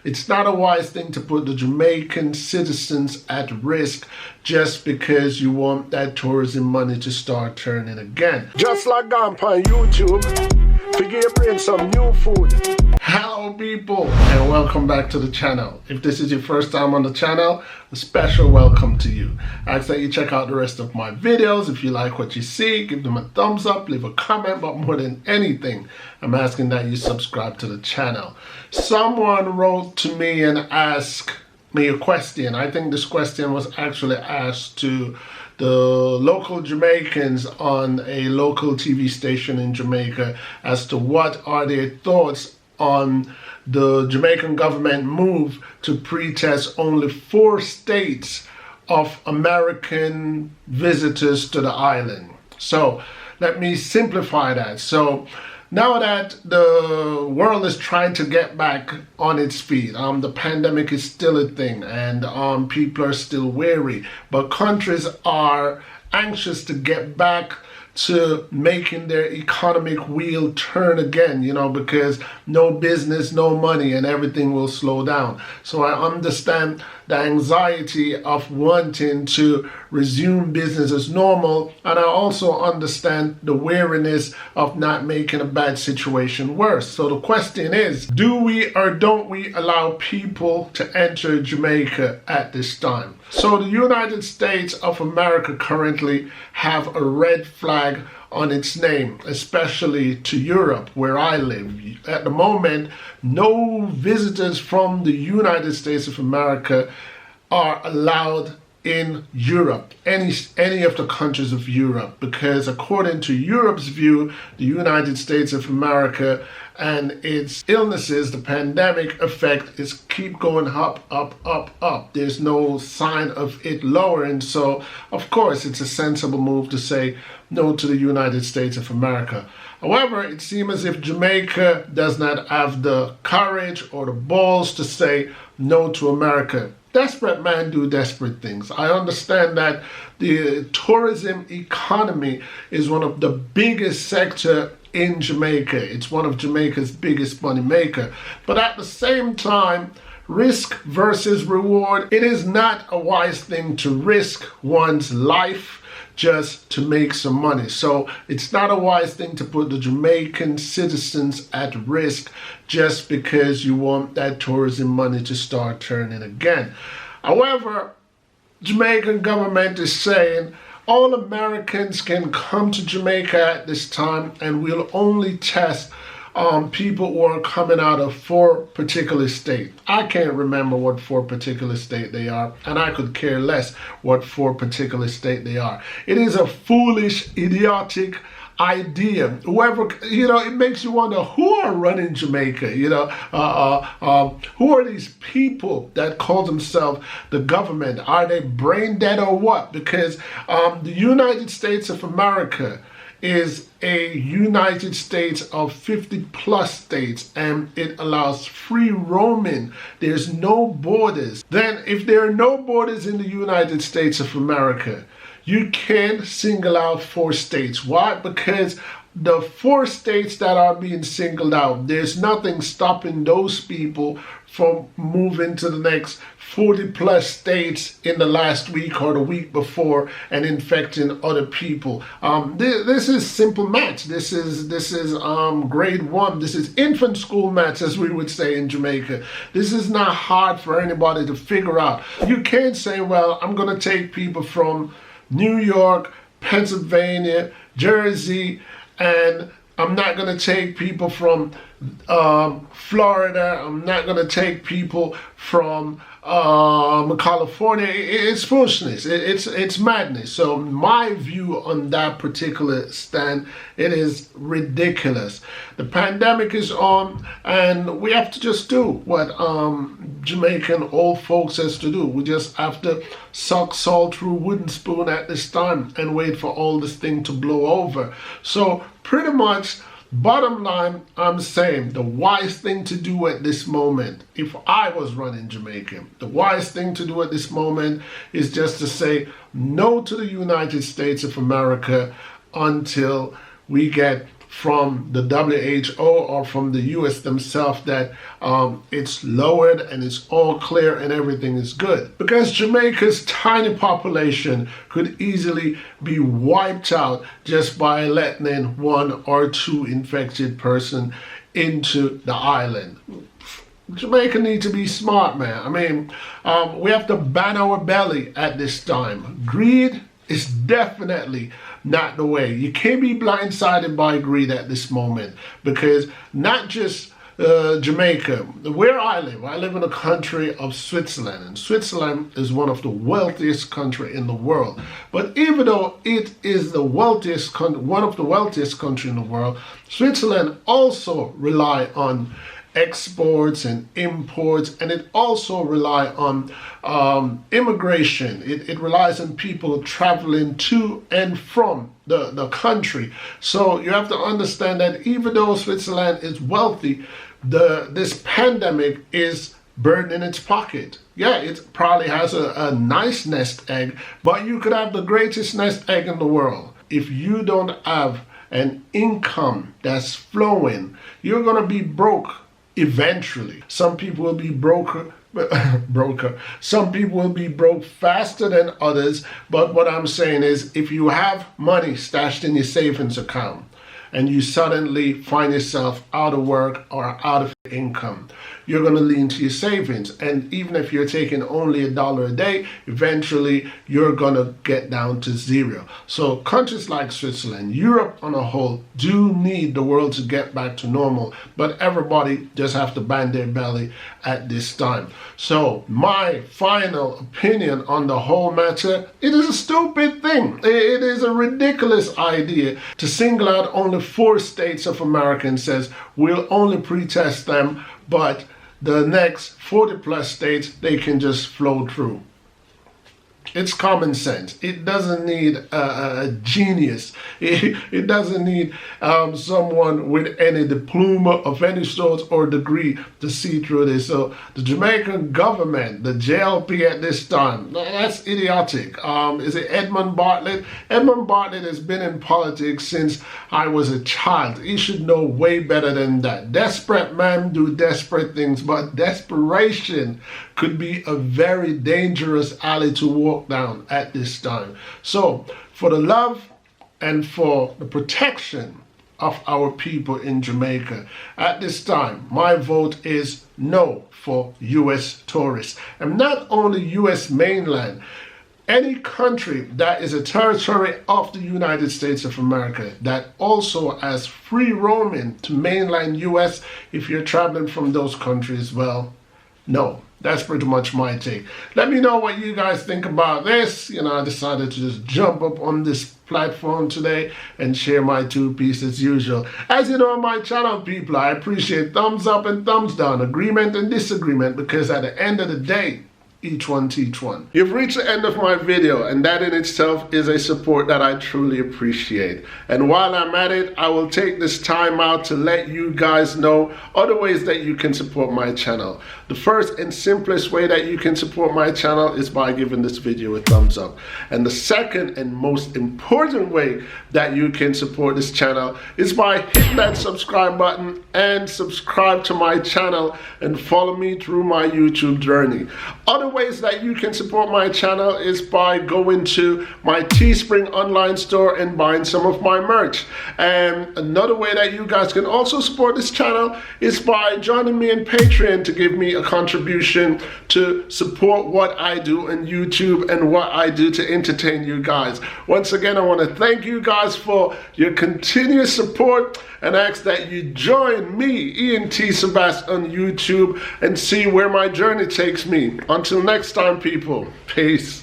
It's not a wise thing to put the Jamaican citizens at risk just because you want that tourism money to start turning again. Just like gone on YouTube, figure your brain some new food. Hello people, and welcome back to the channel. If this is your first time on the channel, a special welcome to you. I ask that you check out the rest of my videos. If you like what you see, give them a thumbs up, leave a comment, but more than anything, I'm asking that you subscribe to the channel. Someone wrote to me and asked me a question. I think this question was actually asked to the local Jamaicans on a local TV station in Jamaica as to what are their thoughts on the Jamaican government move to pre-test only 4 states of American visitors to the island. So let me simplify that. So now that the world is trying to get back on its feet, the pandemic is still a thing, and people are still wary, but countries are anxious to get back to making their economic wheel turn again, because no business, no money, and everything will slow down. So I understand the anxiety of wanting to resume business as normal, and I also understand the wariness of not making a bad situation worse. So the question is, do we or don't we allow people to enter Jamaica at this time? So the United States of America currently have a red flag on its name, especially to Europe, where I live. At the moment, no visitors from the United States of America are allowed in Europe, any of the countries of Europe, because according to Europe's view, the United States of America and its illnesses, the pandemic effect is keep going up, up, up, up. There's no sign of it lowering. So of course it's a sensible move to say no to the United States of America. However, it seems as if Jamaica does not have the courage or the balls to say no to America. Desperate men do desperate things. I understand that the tourism economy is one of the biggest sector in Jamaica. It's one of Jamaica's biggest money maker. But at the same time, risk versus reward, it is not a wise thing to risk one's life just to make some money. So it's not a wise thing to put the Jamaican citizens at risk just because you want that tourism money to start turning again. However, Jamaican government is saying all Americans can come to Jamaica at this time, and we'll only test people who are coming out of 4 particular states. I can't remember what 4 particular states they are, and I could care less what 4 particular states they are. It is a foolish, idiotic idea. Whoever, it makes you wonder who are running Jamaica. Who are these people that call themselves the government? Are they brain dead or what? Because the United States of America is a United States of 50 plus states, and it allows free roaming. There's no borders. Then if there are no borders in the United States of America, you can single out 4 states. Why? Because the 4 states that are being singled out, there's nothing stopping those people from moving to the next 40 plus states in the last week or the week before and infecting other people. This is simple maths. This is grade 1. This is infant school maths, as we would say in Jamaica. This is not hard for anybody to figure out. You can't say, well, I'm going to take people from New York, Pennsylvania, Jersey, and I'm not going to take people from Florida. I'm not going to take people from California. It's foolishness. It's madness. So my view on that particular stand, it is ridiculous. The pandemic is on, and we have to just do what Jamaican old folks has to do. We just have to suck salt through a wooden spoon at this time and wait for all this thing to blow over. So pretty much, bottom line, I'm saying the wise thing to do at this moment, if I was running Jamaica, the wise thing to do at this moment is just to say no to the United States of America until we get from the WHO or from the US themselves that it's lowered and it's all clear and everything is good. Because Jamaica's tiny population could easily be wiped out just by letting in 1 or 2 infected person into the island. Jamaica need to be smart, man. I mean, we have to ban our belly at this time. Greed is definitely not the way. You can't be blindsided by greed at this moment, because not just Jamaica, where I live in a country of Switzerland, and Switzerland is one of the wealthiest countries in the world. But even though it is the wealthiest one of the wealthiest countries in the world, Switzerland also rely on exports and imports, and it also rely on immigration. It relies on people traveling to and from the country. So you have to understand that even though Switzerland is wealthy, this pandemic is burning its pocket. Yeah, it probably has a nice nest egg, but you could have the greatest nest egg in the world. If you don't have an income that's flowing, you're gonna be broke eventually. Some people will be broker. Some people will be broke faster than others. But what I'm saying is, if you have money stashed in your savings account and you suddenly find yourself out of work or out of income, you're going to lean to your savings. And even if you're taking only $1 a day, eventually you're going to get down to zero. So countries like Switzerland, Europe on a whole, do need the world to get back to normal. But everybody just have to band their belly at this time. So my final opinion on the whole matter, it is a stupid thing. It is a ridiculous idea to single out only 4 states of America and says we'll only pretest them, but the next 40 plus states, they can just flow through. It's common sense. It doesn't need a genius. It doesn't need someone with any diploma of any sort or degree to see through this. So the Jamaican government, the JLP at this time, that's idiotic. Is it Edmund Bartlett? Edmund Bartlett has been in politics since I was a child. He should know way better than that. Desperate men do desperate things, but desperation could be a very dangerous alley to walk down at this time. So for the love and for the protection of our people in Jamaica, at this time, my vote is no for US tourists. And not only US mainland, any country that is a territory of the United States of America that also has free roaming to mainland US, if you're traveling from those countries, well, no. That's pretty much my take. Let me know what you guys think about this. You know, I decided to just jump up on this platform today and share my 2 pieces as usual. As you know on my channel, people, I appreciate thumbs up and thumbs down, agreement and disagreement, because at the end of the day, each one teach one. You've reached the end of my video, and that in itself is a support that I truly appreciate. And while I'm at it, I will take this time out to let you guys know other ways that you can support my channel. The first and simplest way that you can support my channel is by giving this video a thumbs up. And the second and most important way that you can support this channel is by hitting that subscribe button and subscribe to my channel and follow me through my YouTube journey. Other ways that you can support my channel is by going to my Teespring online store and buying some of my merch. And another way that you guys can also support this channel is by joining me in Patreon to give me a contribution to support what I do on YouTube and what I do to entertain you guys. Once again, I want to thank you guys for your continuous support and ask that you join me, Ian T. Sebast, on YouTube and see where my journey takes me. Until next time, people, peace.